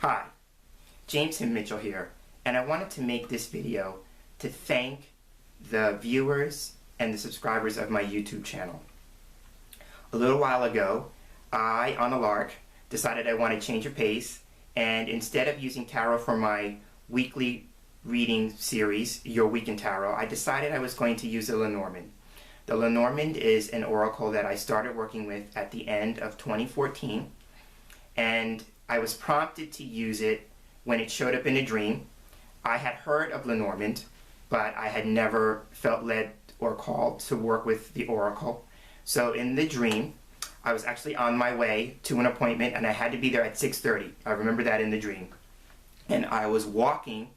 Hi, James Himm Mitchell here, and I wanted to make this video to thank the viewers and the subscribers of my YouTube channel. A little while ago, I, on a lark, decided I wanted to change of pace, and instead of using tarot for my weekly reading series, Your Week in Tarot, I decided I was going to use the Lenormand. The Lenormand is an oracle that I started working with at the end of 2014, and I was prompted to use it when it showed up in a dream. I had heard of Lenormand, but I had never felt led or called to work with the oracle. So in the dream, I was actually on my way to an appointment, and I had to be there at 6:30. I remember that in the dream. And I was walking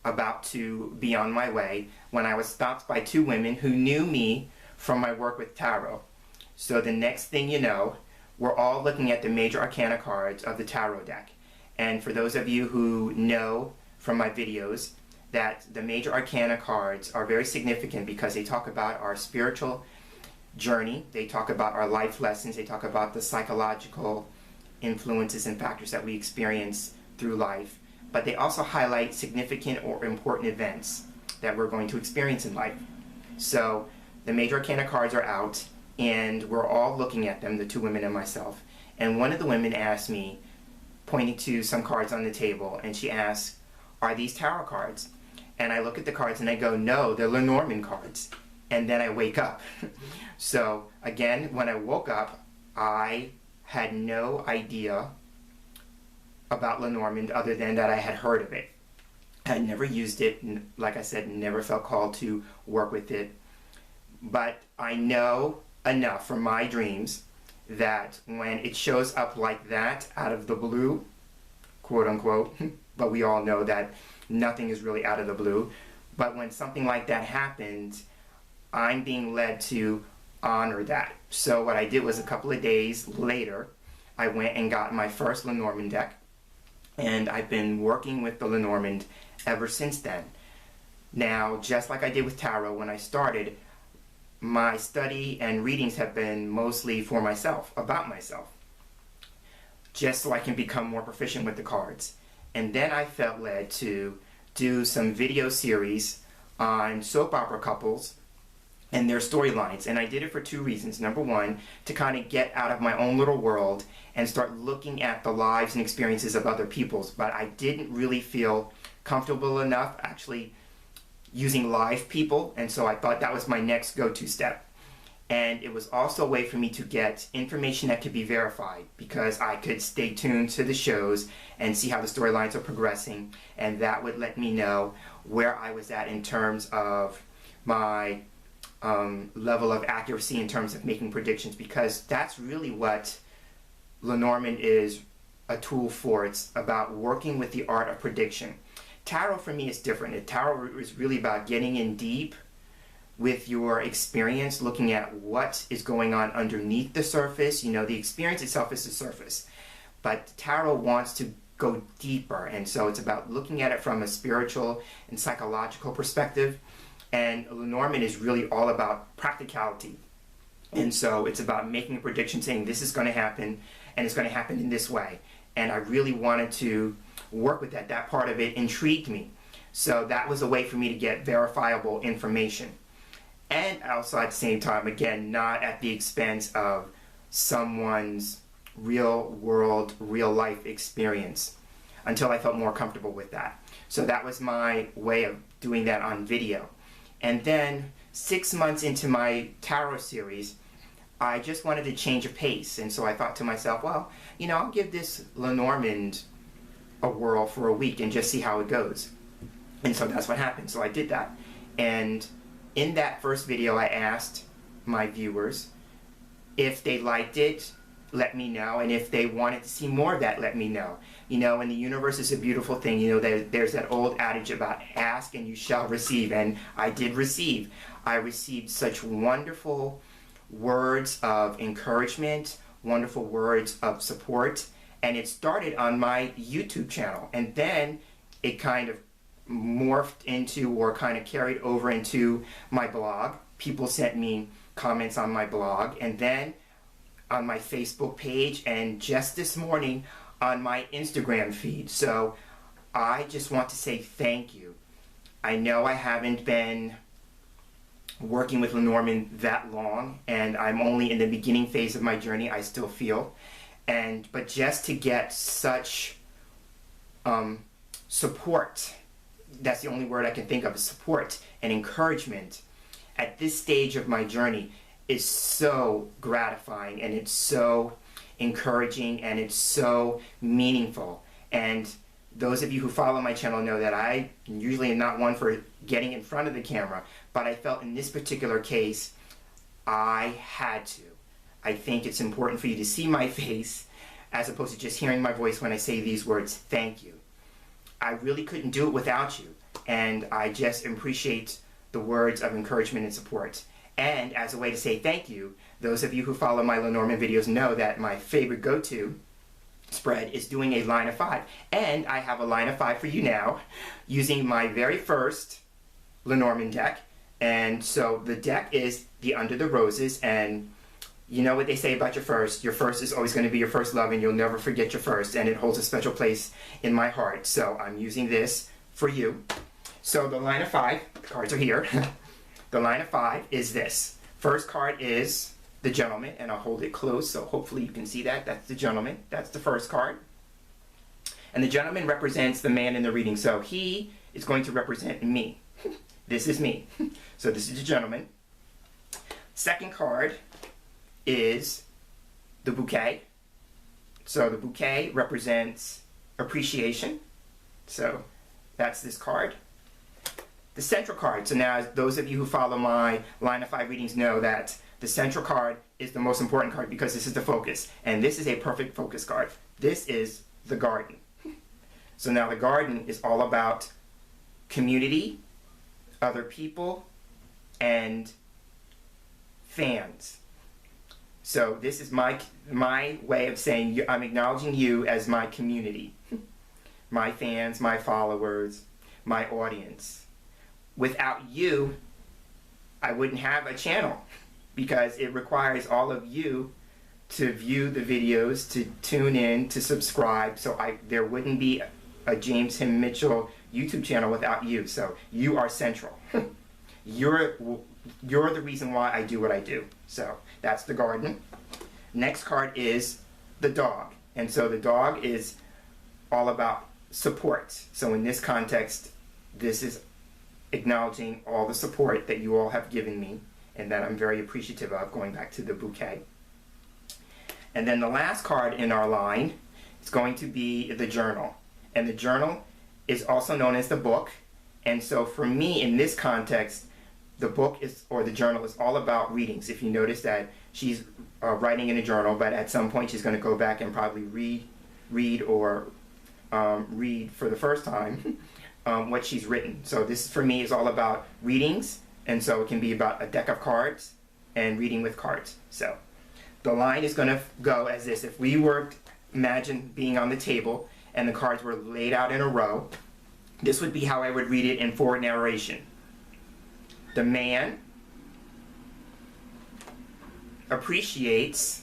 about to be on my way when I was stopped by two women who knew me from my work with tarot. So the next thing you know, we're all looking at the major arcana cards of the tarot deck. And for those of you who know from my videos that the major arcana cards are very significant because they talk about our spiritual journey, they talk about our life lessons, they talk about the psychological influences and factors that we experience through life, but they also highlight significant or important events that we're going to experience in life. So the major arcana cards are out, and we're all looking at them, the two women and myself. And one of the women asked me, pointing to some cards on the table, and she asked, "Are these tarot cards?" And I look at the cards and I go, "No, they're Lenormand cards." And then I wake up. So again, when I woke up, I had no idea about Lenormand other than that I had heard of it. I had never used it, like I said, never felt called to work with it. But I know enough from my dreams that when it shows up like that out of the blue, quote unquote, but we all know that nothing is really out of the blue, but when something like that happens, I'm being led to honor that. So what I did was a couple of days later, I went and got my first Lenormand deck, and I've been working with the Lenormand ever since then. Now, just like I did with tarot when I started, my study and readings have been mostly for myself, about myself, just so I can become more proficient with the cards. And then I felt led to do some video series on soap opera couples and their storylines. And I did it for two reasons. Number one, to kind of get out of my own little world and start looking at the lives and experiences of other people's. But I didn't really feel comfortable enough actually using live people, and so I thought that was my next go-to step. And it was also a way for me to get information that could be verified, because I could stay tuned to the shows and see how the storylines are progressing, and that would let me know where I was at in terms of my level of accuracy in terms of making predictions, because that's really what Lenormand is a tool for. It's about working with the art of prediction. Tarot for me is different. Tarot is really about getting in deep with your experience, looking at what is going on underneath the surface. You know, the experience itself is the surface, but tarot wants to go deeper, and so it's about looking at it from a spiritual and psychological perspective. And Lenormand is really all about practicality, and so it's about making a prediction, saying this is going to happen, and it's going to happen in this way. And I really wanted to work with that. That part of it intrigued me. So that was a way for me to get verifiable information. And also at the same time, again, not at the expense of someone's real world, real life experience, until I felt more comfortable with that. So that was my way of doing that on video. And then 6 months into my tarot series, I just wanted to change a pace. And so I thought to myself, well, you know, I'll give this Lenormand a whirl for a week and just see how it goes. And so that's what happened. So I did that. And in that first video, I asked my viewers if they liked it, let me know, and if they wanted to see more of that, let me know. You know, and the universe is a beautiful thing. You know, there's that old adage about ask and you shall receive, and I did receive. I received such wonderful words of encouragement, wonderful words of support, and it started on my YouTube channel, and then it kind of morphed into, or kind of carried over into, my blog. People sent me comments on my blog, and then on my Facebook page, and just this morning on my Instagram feed. So I just want to say thank you. I know I haven't been working with Lenormand that long, and I'm only in the beginning phase of my journey, I still feel. But just to get such support, that's the only word I can think of, is support and encouragement at this stage of my journey is so gratifying, and it's so encouraging, and it's so meaningful. And those of you who follow my channel know that I usually am not one for getting in front of the camera, but I felt in this particular case I had to. I think it's important for you to see my face as opposed to just hearing my voice when I say these words, thank you. I really couldn't do it without you, and I just appreciate the words of encouragement and support. And as a way to say thank you, those of you who follow my Lenormand videos know that my favorite go-to spread is doing a line of 5. And I have a line of 5 for you now using my very first Lenormand deck. And so the deck is the Under the Roses, and you know what they say about your first. Your first is always going to be your first love, and you'll never forget your first, and it holds a special place in my heart. So I'm using this for you. So the line of 5, the cards are here. The line of 5 is this. First card is the Gentleman, and I'll hold it close so hopefully you can see that. That's the Gentleman. That's the first card. And the Gentleman represents the man in the reading, so he is going to represent me. This is me. So this is the Gentleman. Second card is the Bouquet. So the Bouquet represents appreciation. So that's this card. The central card. So now those of you who follow my line of 5 readings know that the central card is the most important card because this is the focus. And this is a perfect focus card. This is the Garden. So now the Garden is all about community, other people, and fans. So this is my way of saying I'm acknowledging you as my community, my fans, my followers, my audience. Without you, I wouldn't have a channel because it requires all of you to view the videos, to tune in, to subscribe. So there wouldn't be a James Himm Mitchell YouTube channel without you. So you are central. You're the reason why I do what I do. So that's the Garden. Next card is the Dog. And so the Dog is all about support. So in this context, this is acknowledging all the support that you all have given me and that I'm very appreciative of, going back to the Bouquet. And then the last card in our line is going to be the Journal. And the Journal is also known as the book. And so for me, in this context, the book is, or the journal, is all about readings. If you notice that she's writing in a journal, but at some point she's going to go back and probably read for the first time what she's written. So this for me is all about readings, and so it can be about a deck of cards and reading with cards. So the line is going to go as this. If we were, imagine being on the table and the cards were laid out in a row, this would be how I would read it in forward narration. The man appreciates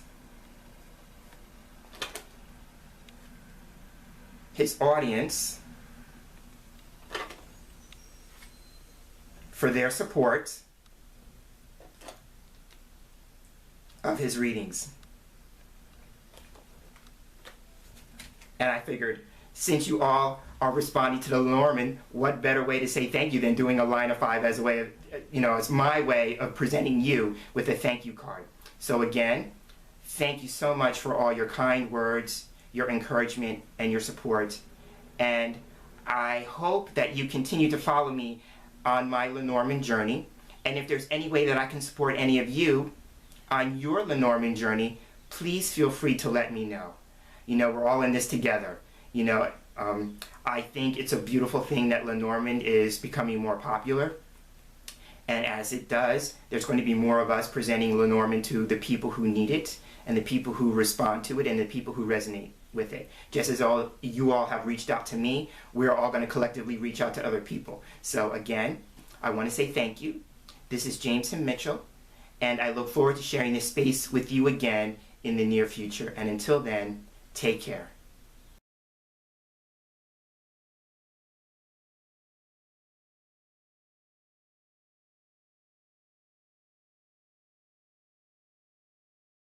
his audience for their support of his readings. And I figured, since you all are responding to the Lenormand, what better way to say thank you than doing a line of 5 as a way of, it's my way of presenting you with a thank you card. So again, thank you so much for all your kind words, your encouragement, and your support. And I hope that you continue to follow me on my Lenormand journey. And if there's any way that I can support any of you on your Lenormand journey, please feel free to let me know. We're all in this together. I think it's a beautiful thing that Lenormand is becoming more popular. And as it does, there's going to be more of us presenting Lenormand to the people who need it, and the people who respond to it, and the people who resonate with it. Just as you all have reached out to me, we're all going to collectively reach out to other people. So again, I want to say thank you. This is James Himm Mitchell, and I look forward to sharing this space with you again in the near future. And until then, take care.